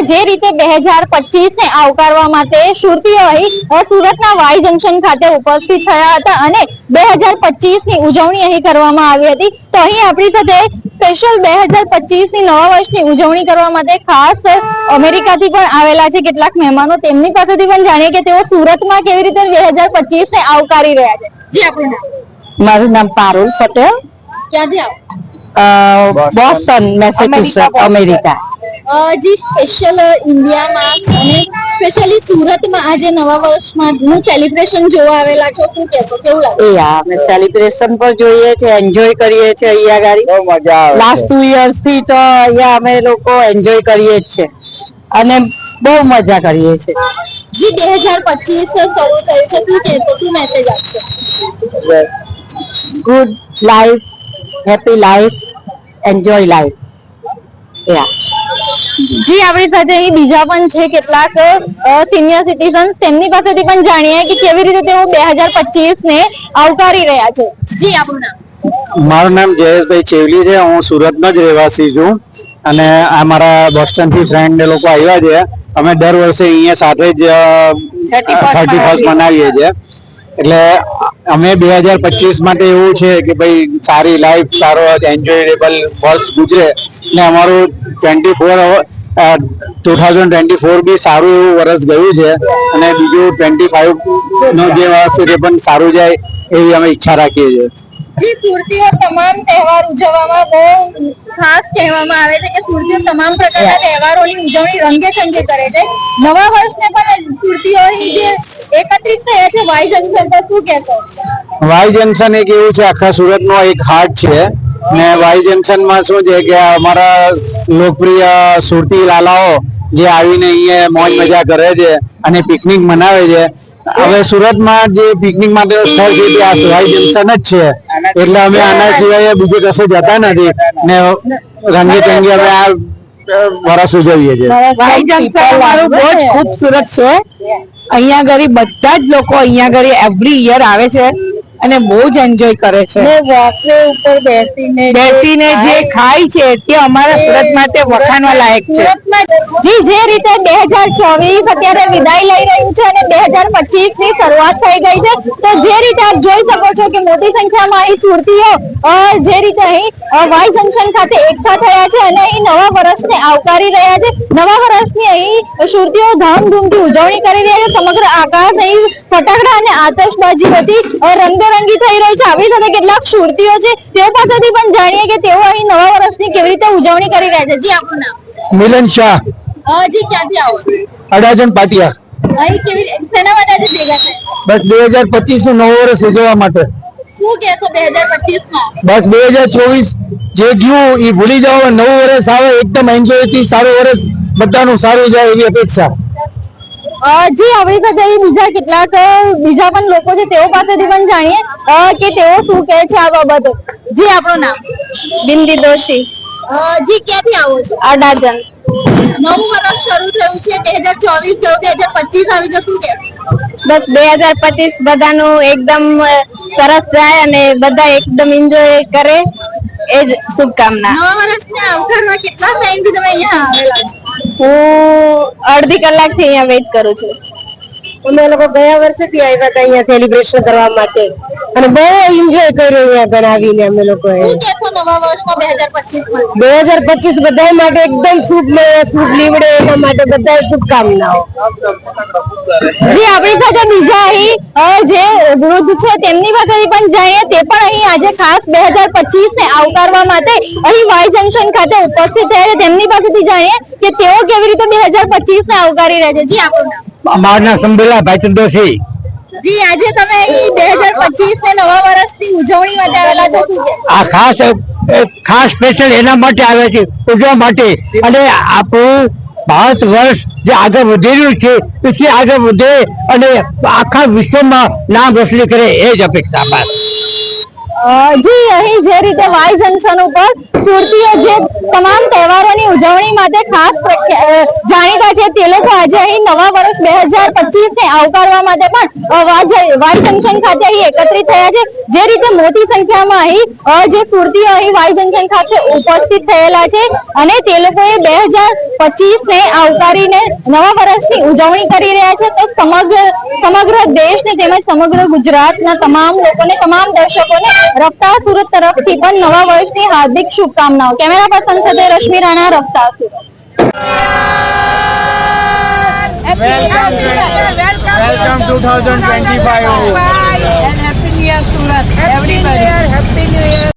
જે રીતે 2025 ને આવકારવા માટે સુરતીઓ અહીં સુરતના વાય જંકશન ખાતે ઉપસ્થિત થયા હતા અને 2025 ની ઉજવણી અહીં કરવામાં આવી હતી. તો અહીં આપણી સાથે સ્પેશિયલ 2025 ની નવા વર્ષની ઉજવણી કરવા માટે ખાસ અમેરિકાથી પણ આવેલા છે કેટલાક મહેમાનો. તેમની પાસેથી પણ જાણીએ કે તેઓ સુરતમાં કેવી રીતે 2025 ને આવકારી રહ્યા છે. જી આપણું નામ? મારું નામ પારુલ પટેલ, ક્યાંથી આવો? Boston, Massachusetts, America. જી સ્પેશિયલ ઇન્ડિયામાં અને સ્પેશિયલી સુરતમાં આજે નવા વર્ષમાં નું સેલિબ્રેશન જોવા આવેલા છો, શું કહેશો, કેવું લાગે? અમે સેલિબ્રેશન પણ જોઈએ છે, એન્જોય કરીએ છીએ. અહીંયા ગાડી બહુ મજા આવે. લાસ્ટ 2 years થી તો અહીંયા અમે લોકો એન્જોય કરીએ જ છે અને બહુ મજા કરીએ છીએ. જી 2025 શરૂ થયું છે, શું કહેશો, શું મેસેજ આપશો? Good life, happy life, enjoy life. જી આપણી સાથે અહીં બીજા પણ છે કેટલાક સિનિયર સિટીઝન્સ, તેમની પાસેથી પણ જાણીએ કે કેવી રીતે તેઓ 2025 ને આવકારી રહ્યા છે. જી આપણું નામ? મારું નામ જયેશભાઈ ચેવલી છે. હું સુરતનો જ રહેવાસી છું અને આ મારા બોસ્ટન થી ફ્રેન્ડ લોકો આવ્યા છે. અમે દર વર્ષે અહીંયા સાથે જ 31st મનાવીએ છીએ. એટલે અમે 2025 માટે એવું છે કે ભાઈ સારી લાઈફ, સારો એન્જોયેબલ વર્ષ ગુજરે ને અમારું 2024 બી સારું એવું વર્ષ ગયું છે અને બીજું 25 નો જે વર્ષ છે તે પણ સારું જાય એવી અમે ઈચ્છા રાખીએ છીએ. જી સુરતીઓ તમામ તહેવાર ઉજવવામાં બહુ ખાસ કહેવામાં આવે છે કે સુરતીઓ તમામ પ્રકારના તહેવારોની ઉજવણી રંગે ચંગે કરે છે. નવા વર્ષને પણ સુરતીઓ જે એકત્રિત થયા છે વાય જંકશન પર, શું કહેશો? વાય જંકશન એક એવું છે, આખા સુરતનો એક હાર્ટ છે ને વાય જંકશન માં શું છે કે અમારા લોકપ્રિય સુરતી લાલાઓ જે આવીને અહીંયા મોજ મજા કરે છે અને પિકનિક મનાવે છે. હવે સુરતમાં જે પિકનિક માટેનું સ્થળ છે તે આ વાય જંકશન જ છે, એટલે અમે આના સિવાય બીજે કશે જતા નથી ને રંગે ચંગે અમે આ વર્ષ ઉજવીએ છીએ. વાય જંકશન અમારું બહુ જ ખૂબસૂરત છે. અહીંયા ઘરે બધા જ લોકો અહીંયા ઘરે એવરી યર આવે છે અને બહુ જ એન્જોય કરે છે. વોકવે ઉપર બેસીને જે ખાય છે તે અમારા સુરત માટે વખાણવા લાયક છે. જી જે રીતે 2024 અત્યારે વિદાય લઈ રહ્યું છે અને 2025 ની શરૂઆત થઈ ગઈ છે, તો જે રીતે આપ જોઈ શકો છો કે મોટી સંખ્યામાં અહીં સુરતીઓ જે રીતે અહીં વાય જંકશન ખાતે એકઠા થયા છે અને અહીં નવા વર્ષને આવકારી રહ્યા છે. નવા વર્ષની અહીં સુરતીઓ ધામધૂમથી ઉજવણી કરી રહ્યા છે. સમગ્ર આકાશ અહીં ફટાકડા અને આતશબાજીઓથી રંગબેરંગી થઈ રહ્યું છે. આપણી સાથે કેટલાક સુરતીઓ છે, તેઓ પાસેથી પણ જાણીએ કે તેઓ અહીં નવા વર્ષની કેવી રીતે ઉજવણી કરી રહ્યા છે. જી આપણું નામ? મિલન શાહ, જી ક્યાંથી આવો? અડાજણ પાટિયા. અહીં કેવી શેના માટે આજે ભેગા થયા? બસ 2025 નું નવું વર્ષ ઉજવવા માટે. શું કહેશો 2025 માં? બસ 2024 જે ગયું એ ભૂલી જાઓ, નવું વર્ષ આવે એકદમ એન્જોય થી સારું વર્ષ બધાનું સારું જાય એવી અપેક્ષા. જી આપણી સાથે બીજા કેટલાક બીજા પણ લોકો છે, તેઓ પાસેથી પણ જાણીએ કે તેઓ શું કહે છે આ બાબતે. જી આપણું નામ? બિંદી દોશી, જી ક્યાંથી આવો છો? અડાજણ. નવું વર્ષ શરૂ થયું છે, 2024 ગયું, 2025 આવી જશે, શું કે? બસ 2025 બધાનું એકદમ સરસ જાય અને બધા એકદમ એન્જોય કરે એ જ શુભકામના. નવા વર્ષને આવકારવા કેટલા ટાઈમથી તમે અહીંયા આવેલા છો? હું અડધી કલાકથી અહીંયા વેઇટ કરું છું. અમે લોકો ગયા વર્ષેથી આવ્યા હતા અહીંયા સેલિબ્રેશન કરવા માટે અને બહુ એન્જોય કર્યો અહીંયા બનાવીને અમે લોકોએ. શું કહેશો નવા વર્ષમાં 2025 માં? 2025 બધા માટે એકદમ શુભમય, શુભ નીવડે એના માટે બધા શુભકામનાઓ. જી આપણી સાથે બીજા અહીં જે વૃદ્ધ છે તેમની પાસેથી પણ જાણીએ, તે પણ અહીં આજે ખાસ 2025 ને આવકારવા માટે અહીં વાય જંકશન ખાતે ઉપસ્થિત થયા છે. તેમની પાસેથી જાણીએ કે તેઓ કેવી રીતે 2025 ને આવકારી રહ્યા છે. જી આપણું નામ? મારું નામ સંભેલા ભાઈ દોશી. જી આજે તમે અહીં 2025 ને નવા વર્ષની ઉજવણી માટે આવેલા છો, શું કે? આ ખાસ સ્પેશિયલ એના માટે આવે છે, ઉજવવા માટે. અને આપણું ભારત વર્ષ જે આગળ વધી રહ્યું છે તે આગળ વધે અને આખા વિશ્વમાં નામ રોશની કરે એ જ અપેક્ષા. જી અહીં જે રીતે વાય જંકશન ઉપર સુરતીઓ જે તમામ તહેવારોની ઉજવણી માટે ખાસ જાણીતા છે તે લોકો આજે અહીં નવા વર્ષ 2025 ને આવકારવા માટે પણ વાય જંકશન ખાતે અહીં એકત્રિત થયા છે. જે રીતે મોટી સંખ્યામાં અહીં જે સુરતીઓ અહીં વાય જંકશન ખાતે ઉપસ્થિત થયેલા છે અને તે લોકોએ 2025 ને આવકારીને નવા વર્ષની ઉજવણી કરી રહ્યા છે. તો સમગ્ર દેશને તેમજ સમગ્ર ગુજરાતના તમામ લોકોને, તમામ દર્શકોને રફતાર સુરત તરફથી પણ નવા વર્ષની હાર્દિક શુભકામનાઓ. કેમેરા પર્સન સાથે Rashmi Rana, રફતાર Surat. Welcome 2025. And Happy New Year, Surat. Everybody. Happy New Year.